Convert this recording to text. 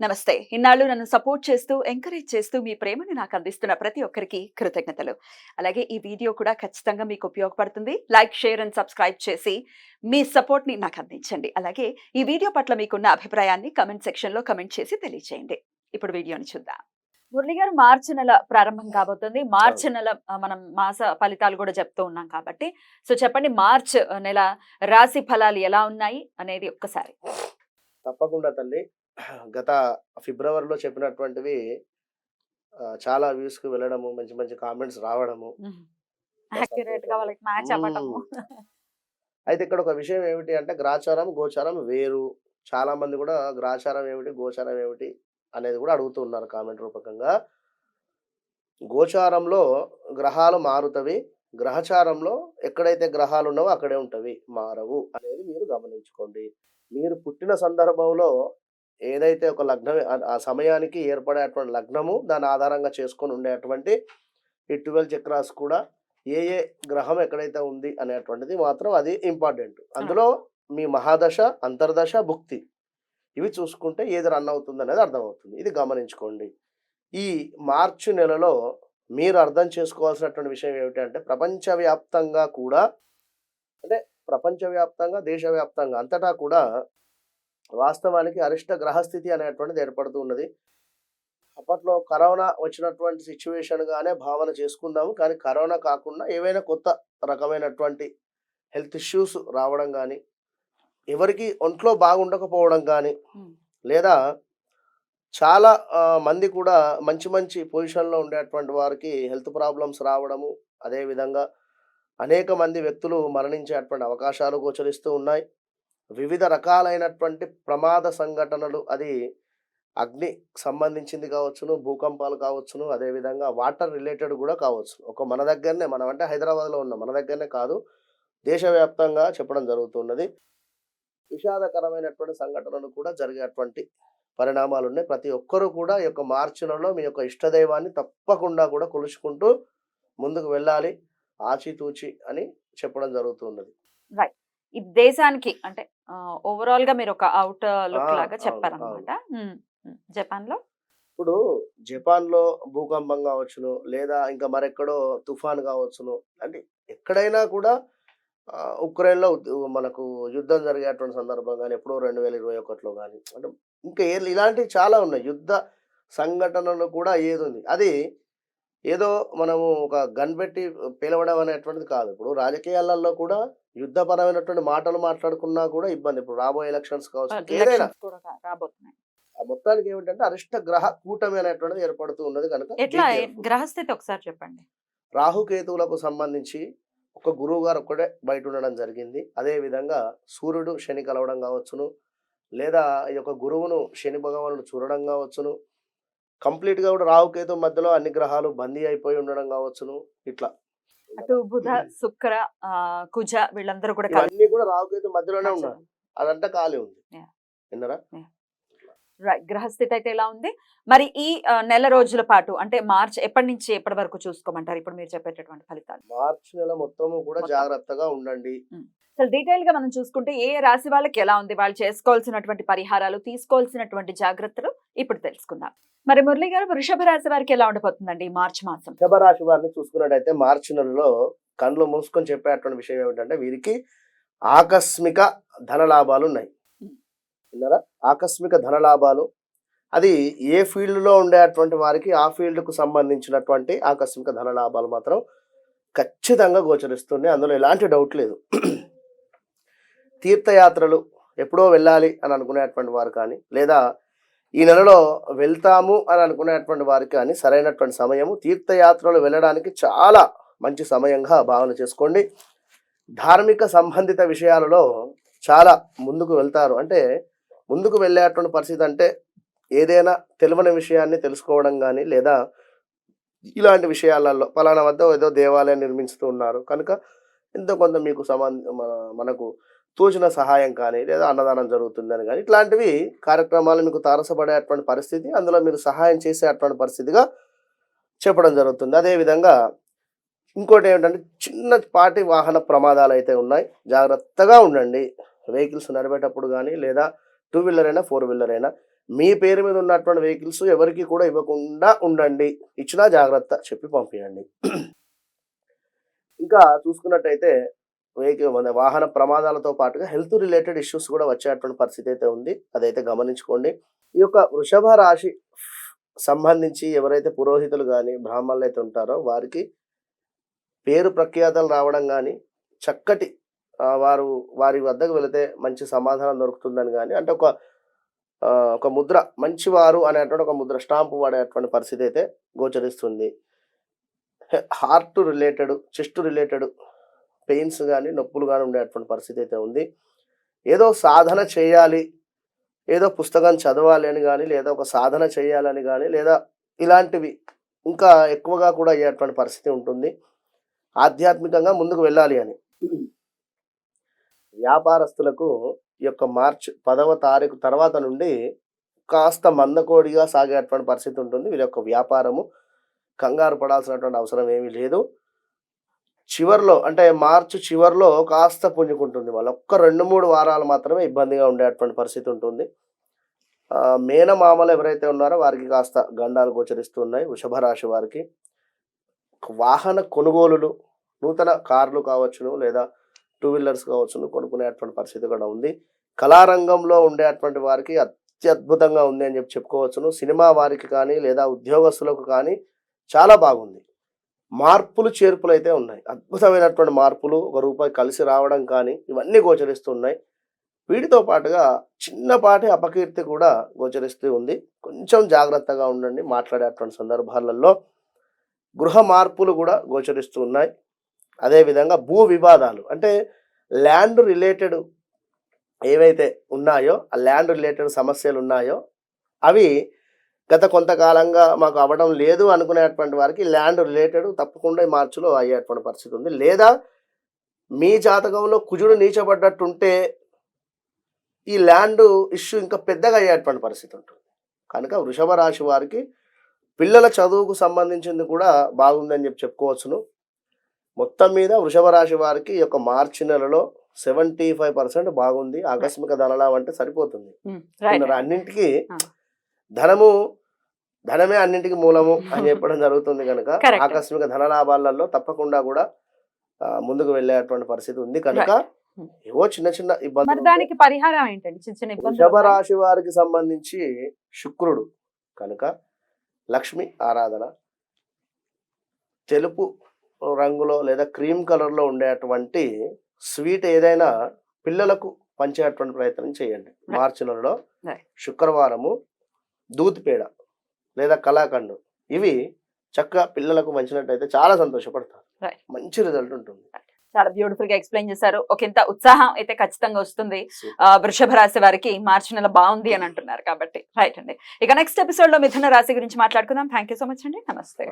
నమస్తే. ఇన్నాళ్ళు నన్ను సపోర్ట్ చేస్తూ, ఎంకరేజ్ చేస్తూ మీ ప్రేమని నాకు అందిస్తున్న ప్రతి ఒక్కరికి కృతజ్ఞతలు. అలాగే ఈ వీడియో కూడా ఖచ్చితంగా మీకు ఉపయోగపడుతుంది. లైక్, షేర్ అండ్ సబ్స్క్రైబ్ చేసి మీ సపోర్ట్‌ని నాకు అందించండి. అలాగే ఈ వీడియో పట్ల మీకున్న అభిప్రాయాన్ని కామెంట్ సెక్షన్‌లో కామెంట్ చేసి తెలియజేయండి. ఇప్పుడు వీడియోని చూద్దాం. మురళి గారు, మార్చి నెల ప్రారంభం కాబోతుంది. మార్చి అవును. నెల మనం మాస ఫలితాలు కూడా చెప్తూ ఉన్నాం కాబట్టి, సో చెప్పండి, మార్చ్ నెల రాశి ఫలాలు ఎలా ఉన్నాయి అనేది ఒక్కసారి. తప్పకుండా తల్లి. గత ఫిబ్రవరిలో చెప్పినటువంటివి చాలా వ్యూస్‌కి వెళ్ళడము, మంచి మంచి కామెంట్స్ రావడము, హ్మ్. బా యాక్యురేట్‌గా సంతోషము. వాళ్ళకి మ్యాచ్ అవ్వటము. హ్మ్. అయితే ఇక్కడ ఒక విషయం ఏమిటి అంటే గ్రాచారం, గోచారం వేరు. చాలామంది గూడా గ్రాచారం ఏమిటి, గోచారం ఏమిటి అనేది గూడా అడుగుతూ ఉన్నారు కామెంట్ రూపకంగా. గోచారంలో గ్రహాలు మారుతవి. గ్రహచారంలో ఎక్కడైతే గ్రహాలున్నావో అక్కడే ఉంటవి. మారవు అనేది మీరు గమనించుకోండి. మీరు పుట్టిన సందర్భంలో ఏదైతే ఒక లగ్నం ఆ సమయానికి ఏర్పడేటువంటి లగ్నము, దాన్ని ఆధారంగా చేసుకొని ఉండేటువంటి ఈ 12 చక్రాస్ కూడా ఏ ఏ గ్రహం ఎక్కడైతే ఉంది అనేటువంటిది మాత్రం అది ఇంపార్టెంట్. ఆ! అందులో మీ మహాదశ, అంతర్దశ, భుక్తి ఇవి చూసుకుంటే ఏది రన్ అవుతుందనేది అర్థమవుతుంది. ఇది గమనించుకోండి. ఈ మార్చి నెలలో మీరు అర్థం చేసుకోవాల్సినటువంటి విషయం ఏమిటంటే ప్రపంచవ్యాప్తంగా కూడా అంటే ప్రపంచవ్యాప్తంగా, దేశవ్యాప్తంగా అంతటా కూడా వాస్తవానికి అరిష్ట గ్రహస్థితి అనేటువంటిది ఏర్పడుతూ ఉన్నది. అప్పట్లో కరోనా వచ్చినటువంటి సిట్యుయేషన్‌గానే భావన చేసుకుందాము. కానీ కరోనా కాకుండా ఏవైనా కొత్త రకమైనటువంటి హెల్త్ ఇష్యూస్ రావడం గానీ, ఎవరికీ ఒంట్లో బాగుండకపోవడం గానీ, హ్మ్. లేదా చాలా మంది కూడా మంచి మంచి పొజిషన్‌లో ఉండేటువంటి వారికి హెల్త్ ప్రాబ్లమ్స్ రావడము, అదే విధంగా అనేక మంది వ్యక్తులు మరణించేటువంటి అవకాశాలు గోచరిస్తూ ఉన్నాయి. వివిధ రకాలైనటువంటి ప్రమాద సంఘటనలు అది అగ్ని సంబంధించింది కావచ్చును, భూకంపాలు కావచ్చును, అదే విధంగా వాటర్ రిలేటెడ్ గూడా కావచ్చు. మన దగ్గరనే మనం అంటే హైదరాబాద్‌లో ఉన్నాం. మన దగ్గరనే కాదు, దేశవ్యాప్తంగా చెప్పడం జరుగుతున్నది. విషాదకరమైనటువంటి సంఘటనలు కూడా జరిగేటువంటి పరిణామాలున్నాయి. ప్రతి ఒక్కరు కూడా ఈ యొక్క మార్చి నెలలో మీ యొక్క ఇష్టదైవాన్ని తప్పకుండా కూడా కొలుచుకుంటూ ముందుకు వెళ్ళాలి. ఆచితూచి అని చెప్పడం జరుగుతున్నది. రైట్. ఈ దేశానికి అంటే ఓవరాల్‌గా మీరొక ఔట్ ఆ! లుక్ లాగా అవును. అవును. చెప్పారనమాట. హ్మ్. హ్మ్. జపాన్‌లో? ఇప్పుడు జపాన్‌లో భూకంపం గావచ్చును, లేదా ఇంకా మరెక్కడో తుఫాన్ గావచ్చును. అంటే ఎక్కడైనా కూడా ఉక్రెయిన్‌లో మనకు యుద్ధం జరిగేటువంటి సందర్భం గాని, ఎప్పుడో 2021లో గాని, అంటే ఇంకా ఇలాంటివి చాలా ఉన్నాయి. యుద్ధ సంఘటనలు కూడా ఏదుంది. అది ఏదో మనము ఒక గన్ పెట్టి పేలవడం అనేటువంటిది కాదు. ఇప్పుడు రాజకీయాలలో కూడా యుద్ధపరమైనటువంటి మాటలు మాట్లాడుకున్నా కూడా ఇబ్బంది. ఇప్పుడు రాబోయే ఎలక్షన్స్ కావచ్చు, ఇంకేదైనా. ఎలక్షన్స్ కూడా రాబోతున్నాయి. ఆ మొత్తానికి ఏమిటంటే అరిష్ట గ్రహ కూటమి అనేటువంటిది ఏర్పడుతూ ఉన్నది కనుక బీ ఎట్లా కేర్‌ఫుల్. గ్రహస్థితి ఒకసారి చెప్పండి? రాహుకేతువులకు సంబంధించి ఒక గురువుగారు ఒక్కడే బయట ఉండడం జరిగింది. అదే విధంగా సూర్యుడు, శని కలవడం కావచ్చును, లేదా ఈ యొక్క గురువును శని భగవానుడు చూడడం కావచ్చును. కంప్లీట్‌గా కూడా రాహుకేతు మధ్యలో అన్ని గ్రహాలు బందీ అయిపోయి ఉండడం కావచ్చును. ఇట్లా. అటు బుధ, శుక్ర, కుజ వీళ్ళందరూ కూడా కలిసి ఇవన్నీ కూడా రాహుకేతు మధ్యలోనే ఉన్నారు. నచ్చడం. అదంతా ఖాళీ ఉంది. యాహ్! విన్నారా? యాహ్! రైట్. గ్రహస్థితి అయితే ఎలా ఉంది? మరి ఈ నెల రోజుల పాటు అంటే మార్చ్ ఎప్పటి నుంచి ఎప్పటి వరకు చూసుకోమంటారు? ఇప్పుడు మీరు చెప్పేటటువంటి ఫలితాలు మార్చి నెల మొత్తము కూడా మొత్తం. జాగ్రత్తగా ఉండండి. హ్మ్. అసలు డీటెయిల్‌గా మనం చూసుకుంటే ఏ రాశి వాళ్ళకి ఎలా ఉంది? వాళ్ళు చేసుకోవాల్సినటువంటి పరిహారాలు, తీసుకోవాల్సినటువంటి జాగ్రత్తలు ఇప్పుడు తెలుసుకుందాం. మరి మురళి గారు, వృషభ రాశి వారికి ఎలా ఉండబోతుందండి ఈ మార్చ్ మాసం? వృషభ రాశి వారిని చూసుకున్నట్టయితే మార్చి నెలలో కళ్ళు మూసుకొని చెప్పేటువంటి విషయం ఏమిటంటే వీరికి ఆకస్మిక ధన లాభాలున్నాయి. హ్మ్. విన్నారా? ఆకస్మిక ధన లాభాలు. అది ఏ ఫీల్డ్‌లో ఉండేటువంటి వారికి ఆ ఫీల్డ్‌కు సంబంధించినటువంటి ఆకస్మిక ధన లాభాలు మాత్రం ఖచ్చితంగా గోచరిస్తున్నాయి. అందులో ఎలాంటి డౌట్ లేదు. తీర్థయాత్రలు ఎప్పుడో వెళ్ళాలి అని అనుకునేటువంటి వారు కానీ, లేదా ఈ నెలలో వెళ్తాము అని అనుకునేటువంటి వారికి కానీ సరైనటువంటి సమయము. తీర్థయాత్రలు వెళ్ళడానికి చాలా మంచి సమయంగా భావన చేసుకోండి. ధార్మిక సంబంధిత విషయాలలో చాలా ముందుకు వెళ్తారు. అంటే ముందుకు వెళ్ళేటువంటి పరిస్థితి అంటే ఏదైనా తెలవని విషయాన్ని తెలుసుకోవడం గానీ, లేదా ఇలాంటి విషయాలలో పలానా వద్ద ఏదో దేవాలయం నిర్మించుతూ ఉన్నారు కనుక ఎంతో కొంత మీకు మనకు తోచిన సహాయం కానీ, లేదా అన్నదానం జరుగుతుందని గానీ, ఇట్లాంటివి కార్యక్రమాలు మీకు తారసపడేటువంటి పరిస్థితి, అందులో మీరు సహాయం చేసేటువంటి పరిస్థితిగా చెప్పడం జరుగుతుంది. అదేవిధంగా ఇంకోటేమిటంటే చిన్నపాటి వాహన ప్రమాదాలైతే ఉన్నాయి. జాగ్రత్తగా ఉండండి. వెహికల్స్ నడిపేటప్పుడు గానీ, లేదా 2 వీలర్ అయినా 4 వీలర్ అయినా మీ పేరు మీద ఉన్నటువంటి వెహికల్స్ ఎవరికి కూడా ఇవ్వకుండా ఉండండి. ఇచ్చినా జాగ్రత్త చెప్పి పంపించండి. ఇంకా చూసుకున్నట్టయితే వాహన ప్రమాదాలతో పాటుగా హెల్త్ రిలేటెడ్ ఇష్యూస్ కూడా వచ్చేటువంటి పరిస్థితి అయితే ఉంది. అదైతే గమనించుకోండి. ఈ యొక్క వృషభ రాశి సంబంధించి ఎవరైతే పురోహితులు కానీ బ్రాహ్మణులు అయితే ఉంటారో వారికి పేరు ప్రఖ్యాతలు రావడం కానీ చక్కటి వారి వద్దకు వెళితే మంచి సమాధానం దొరుకుతుందని కానీ అంటే ఒక ముద్ర మంచివారు అనేటువంటి ఒక ముద్ర స్టాంపు వాడేటువంటి పరిస్థితి అయితే గోచరిస్తుంది. Heart related chest related pains కానీ నొప్పులు కానీ ఉండేటువంటి పరిస్థితి అయితే ఉంది. ఏదో సాధన చేయాలి, ఏదో పుస్తకం చదవాలి అని కానీ లేదా ఒక సాధన చేయాలని కానీ లేదా ఇలాంటివి ఇంకా ఎక్కువగా కూడా అయ్యేటువంటి పరిస్థితి ఉంటుంది. ఆధ్యాత్మికంగా ముందుకు వెళ్ళాలి అని. వ్యాపారస్తులకు ఈ యొక్క మార్చి 10వ తారీఖు తర్వాత నుండి కాస్త మందకోడిగా సాగేటువంటి పరిస్థితి ఉంటుంది. వీరి యొక్క వ్యాపారము కంగారు పడాల్సినటువంటి అవసరం ఏమీ లేదు. చివర్లో అంటే మార్చి చివర్లో కాస్త పుంజుకుంటుంది. వాళ్ళు ఒక్క 2-3 వారాలు మాత్రమే ఇబ్బందిగా ఉండేటువంటి పరిస్థితి ఉంటుంది. మేనమామలు ఎవరైతే ఉన్నారో వారికి కాస్త గండాలు గోచరిస్తున్నాయి. వృషభ రాశి వారికి వాహన కొనుగోలులు నూతన కార్లు కావచ్చును లేదా 2 వీలర్స్ కావచ్చును కొనుక్కునేటువంటి పరిస్థితి కూడా ఉంది. కళారంగంలో ఉండేటువంటి వారికి అత్యద్భుతంగా ఉంది అని చెప్పుకోవచ్చును. సినిమా వారికి కానీ లేదా ఉద్యోగస్తులకు కానీ చాలా బాగుంది. మార్పులు చేర్పులు అయితే ఉన్నాయి. అద్భుతమైనటువంటి మార్పులు, ₹1 కలిసి రావడం కానీ ఇవన్నీ గోచరిస్తున్నాయి. వీటితో పాటుగా చిన్నపాటి అపకీర్తి కూడా గోచరిస్తూ ఉంది. కొంచెం జాగ్రత్తగా ఉండండి మాట్లాడేటువంటి సందర్భాలలో. గృహ మార్పులు కూడా గోచరిస్తూ ఉన్నాయి. అదేవిధంగా భూ వివాదాలు అంటే ల్యాండ్ రిలేటెడ్ ఏవైతే ఉన్నాయో ఆ ల్యాండ్ రిలేటెడ్ సమస్యలు ఉన్నాయో అవి గత కొంతకాలంగా మాకు అవ్వడం లేదు అనుకునేటువంటి వారికి ల్యాండ్ రిలేటెడ్ తప్పకుండా ఈ మార్చిలో అయ్యేటువంటి పరిస్థితి ఉంది. లేదా మీ జాతకంలో కుజుడు నీచబడ్డట్టుంటే ఈ ల్యాండ్ ఇష్యూ ఇంకా పెద్దగా అయ్యేటువంటి పరిస్థితి ఉంటుంది. కనుక వృషభ రాశి వారికి పిల్లల చదువుకు సంబంధించింది కూడా బాగుందని చెప్పుకోవచ్చును. మొత్తం మీద వృషభ రాశి వారికి ఈ యొక్క మార్చి నెలలో 75% బాగుంది. ఆకస్మిక ధనలాభం అంటే సరిపోతుంది. అన్నింటికి ధనమే అన్నింటికి మూలము అని చెప్పడం జరుగుతుంది. కనుక ఆకస్మిక ధనలాభాలలో తప్పకుండా కూడా ముందుకు వెళ్ళేటువంటి పరిస్థితి ఉంది. కనుక ఏవో చిన్న చిన్న ఇబ్బందులు. దానికి పరిహారం ఏంటండి? చిన్న ఇబ్బందులు. వృషభ రాశి వారికి సంబంధించి శుక్రుడు కనుక లక్ష్మి ఆరాధన, తెలుపు రంగులో లేదా క్రీమ్ కలర్లో ఉండేటువంటి స్వీట్ ఏదైనా పిల్లలకు పంచేటువంటి ప్రయత్నం చేయండి. మార్చి నెలలో శుక్రవారము దూద్ పేడ లేదా కలాకండు ఇవి చక్కగా పిల్లలకు పంచినట్టయితే చాలా సంతోషపడతారు. మంచి రిజల్ట్ ఉంటుంది. చాలా బ్యూటిఫుల్ గా ఎక్స్ప్లెయిన్ చేశారు. ఒకంత ఉత్సాహం అయితే ఖచ్చితంగా వస్తుంది వృషభ రాశి వారికి. మార్చి నెల బాగుంది అని అంటున్నారు కాబట్టి రైట్ అండి. ఇక నెక్స్ట్ ఎపిసోడ్ లో మిథున రాశి గురించి మాట్లాడుకుందాం. థ్యాంక్ యూ సో మచ్ అండి. నమస్తే.